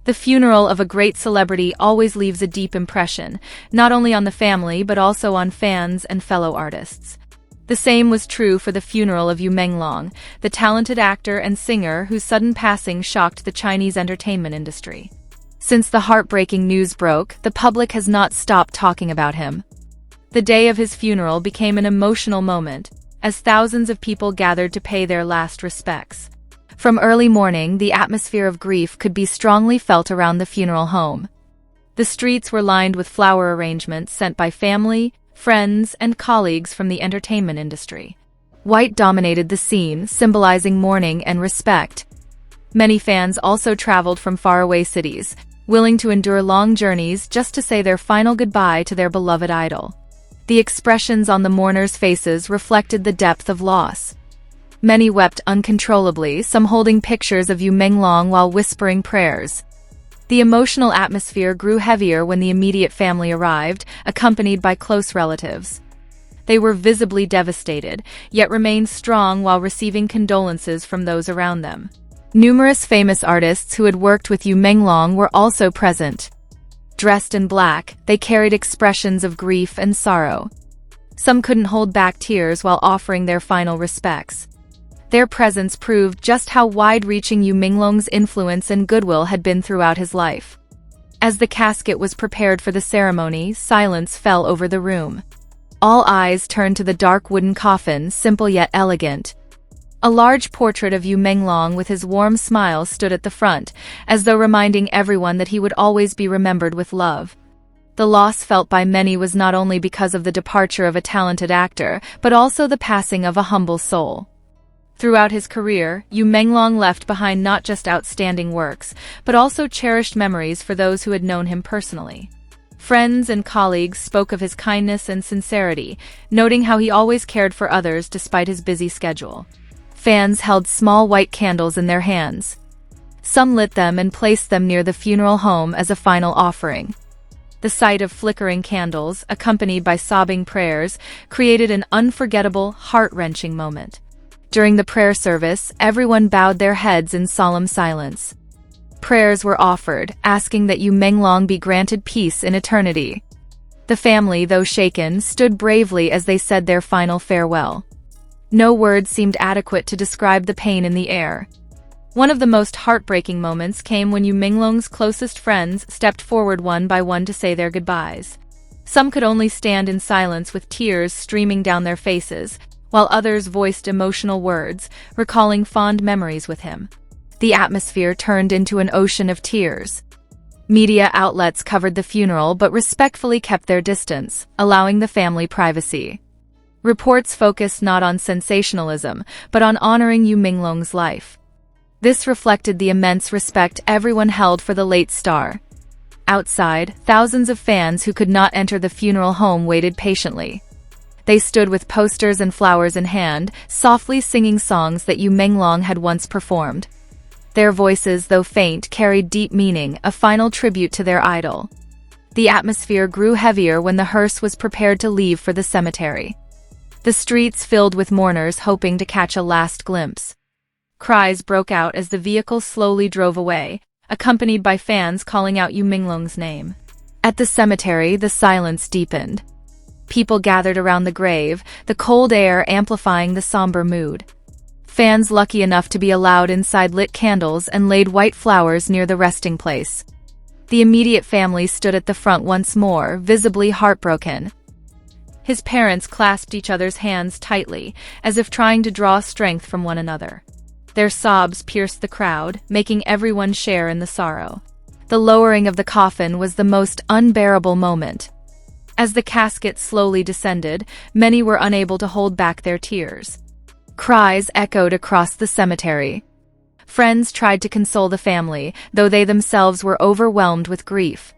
The funeral of a great celebrity always leaves a deep impression, not only on the family but also on fans and fellow artists. The same was true for the funeral of Yu Menglong, the talented actor and singer whose sudden passing shocked the Chinese entertainment industry. Since the heartbreaking news broke, the public has not stopped talking about him. The day of his funeral became an emotional moment, as thousands of people gathered to pay their last respects. From early morning, the atmosphere of grief could be strongly felt around the funeral home. The streets were lined with flower arrangements sent by family, friends, and colleagues from the entertainment industry. White dominated the scene, symbolizing mourning and respect. Many fans also traveled from faraway cities, willing to endure long journeys just to say their final goodbye to their beloved idol. The expressions on the mourners' faces reflected the depth of loss. Many wept uncontrollably, some holding pictures of Yu Menglong while whispering prayers. The emotional atmosphere grew heavier when the immediate family arrived, accompanied by close relatives. They were visibly devastated, yet remained strong while receiving condolences from those around them. Numerous famous artists who had worked with Yu Menglong were also present. Dressed in black, they carried expressions of grief and sorrow. Some couldn't hold back tears while offering their final respects. Their presence proved just how wide-reaching Yu Menglong's influence and goodwill had been throughout his life. As the casket was prepared for the ceremony, silence fell over the room. All eyes turned to the dark wooden coffin, simple yet elegant. A large portrait of Yu Menglong with his warm smile stood at the front, as though reminding everyone that he would always be remembered with love. The loss felt by many was not only because of the departure of a talented actor, but also the passing of a humble soul. Throughout his career, Yu Menglong left behind not just outstanding works, but also cherished memories for those who had known him personally. Friends and colleagues spoke of his kindness and sincerity, noting how he always cared for others despite his busy schedule. Fans held small white candles in their hands. Some lit them and placed them near the funeral home as a final offering. The sight of flickering candles, accompanied by sobbing prayers, created an unforgettable, heart-wrenching moment. During the prayer service, everyone bowed their heads in solemn silence. Prayers were offered, asking that Yu Menglong be granted peace in eternity. The family, though shaken, stood bravely as they said their final farewell. No words seemed adequate to describe the pain in the air. One of the most heartbreaking moments came when Yu Menglong's closest friends stepped forward one by one to say their goodbyes. Some could only stand in silence with tears streaming down their faces, while others voiced emotional words, recalling fond memories with him. The atmosphere turned into an ocean of tears. Media outlets covered the funeral but respectfully kept their distance, allowing the family privacy. Reports focused not on sensationalism, but on honoring Yu Menglong's life. This reflected the immense respect everyone held for the late star. Outside, thousands of fans who could not enter the funeral home waited patiently. They stood with posters and flowers in hand, softly singing songs that Yu Menglong had once performed. Their voices, though faint, carried deep meaning, a final tribute to their idol. The atmosphere grew heavier when the hearse was prepared to leave for the cemetery. The streets filled with mourners hoping to catch a last glimpse. Cries broke out as the vehicle slowly drove away, accompanied by fans calling out Yu Menglong's name. At the cemetery, the silence deepened. People gathered around the grave, the cold air amplifying the somber mood. Fans lucky enough to be allowed inside lit candles and laid white flowers near the resting place. The immediate family stood at the front once more, visibly heartbroken. His parents clasped each other's hands tightly, as if trying to draw strength from one another. Their sobs pierced the crowd, making everyone share in the sorrow. The lowering of the coffin was the most unbearable moment. As the casket slowly descended, many were unable to hold back their tears. Cries echoed across the cemetery. Friends tried to console the family, though they themselves were overwhelmed with grief.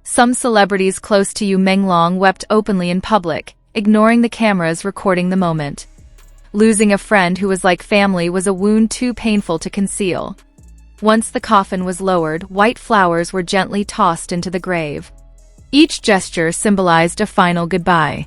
Some celebrities close to Yu Menglong wept openly in public, ignoring the cameras recording the moment. Losing a friend who was like family was a wound too painful to conceal. Once the coffin was lowered, white flowers were gently tossed into the grave. Each gesture symbolized a final goodbye.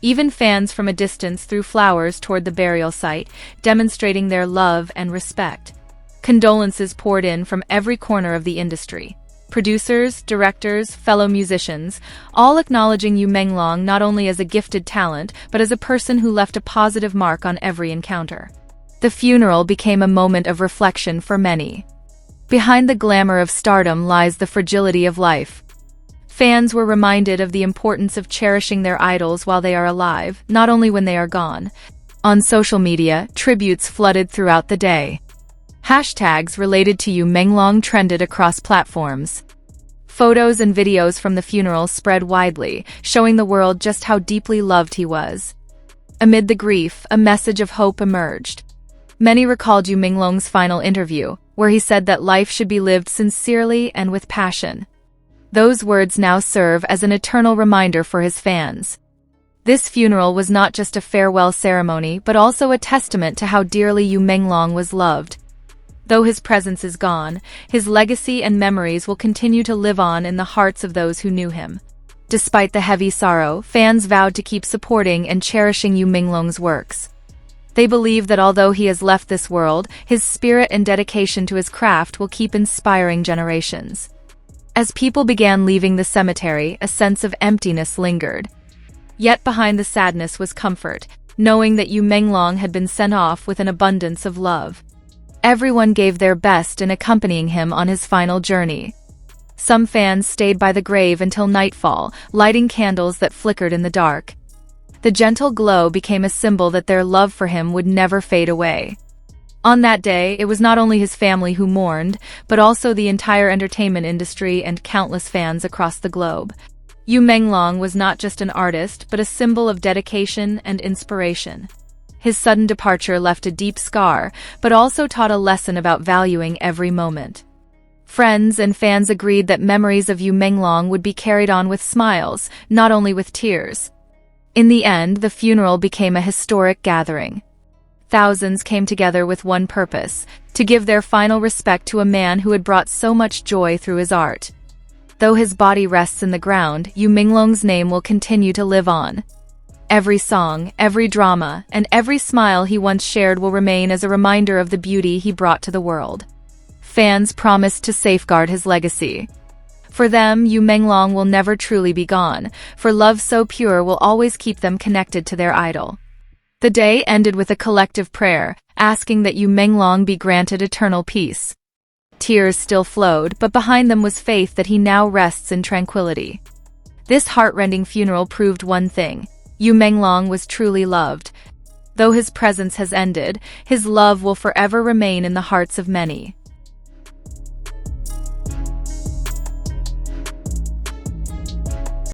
Even fans from a distance threw flowers toward the burial site, demonstrating their love and respect. Condolences poured in from every corner of the industry. Producers, directors, fellow musicians, all acknowledging Yu Menglong not only as a gifted talent, but as a person who left a positive mark on every encounter. The funeral became a moment of reflection for many. Behind the glamour of stardom lies the fragility of life. Fans were reminded of the importance of cherishing their idols while they are alive, not only when they are gone. On social media, tributes flooded throughout the day. Hashtags related to Yu Menglong trended across platforms. Photos and videos from the funeral spread widely, showing the world just how deeply loved he was. Amid the grief, a message of hope emerged. Many recalled Yu Menglong's final interview, where he said that life should be lived sincerely and with passion. Those words now serve as an eternal reminder for his fans. This funeral was not just a farewell ceremony, but also a testament to how dearly Yu Menglong was loved. Though his presence is gone, his legacy and memories will continue to live on in the hearts of those who knew him. Despite the heavy sorrow, fans vowed to keep supporting and cherishing Yu Menglong's works. They believe that although he has left this world, his spirit and dedication to his craft will keep inspiring generations. As people began leaving the cemetery, a sense of emptiness lingered. Yet behind the sadness was comfort, knowing that Yu Menglong had been sent off with an abundance of love. Everyone gave their best in accompanying him on his final journey. Some fans stayed by the grave until nightfall, lighting candles that flickered in the dark. The gentle glow became a symbol that their love for him would never fade away. On that day, it was not only his family who mourned, but also the entire entertainment industry and countless fans across the globe. Yu Menglong was not just an artist, but a symbol of dedication and inspiration. His sudden departure left a deep scar, but also taught a lesson about valuing every moment. Friends and fans agreed that memories of Yu Menglong would be carried on with smiles, not only with tears. In the end, the funeral became a historic gathering. Thousands came together with one purpose, to give their final respect to a man who had brought so much joy through his art. Though his body rests in the ground, Yu Menglong's name will continue to live on. Every song, every drama, and every smile he once shared will remain as a reminder of the beauty he brought to the world. Fans promised to safeguard his legacy. For them, Yu Menglong will never truly be gone, for love so pure will always keep them connected to their idol. The day ended with a collective prayer, asking that Yu Menglong be granted eternal peace. Tears still flowed, but behind them was faith that he now rests in tranquility. This heart-rending funeral proved one thing: Yu Menglong was truly loved. Though his presence has ended, his love will forever remain in the hearts of many.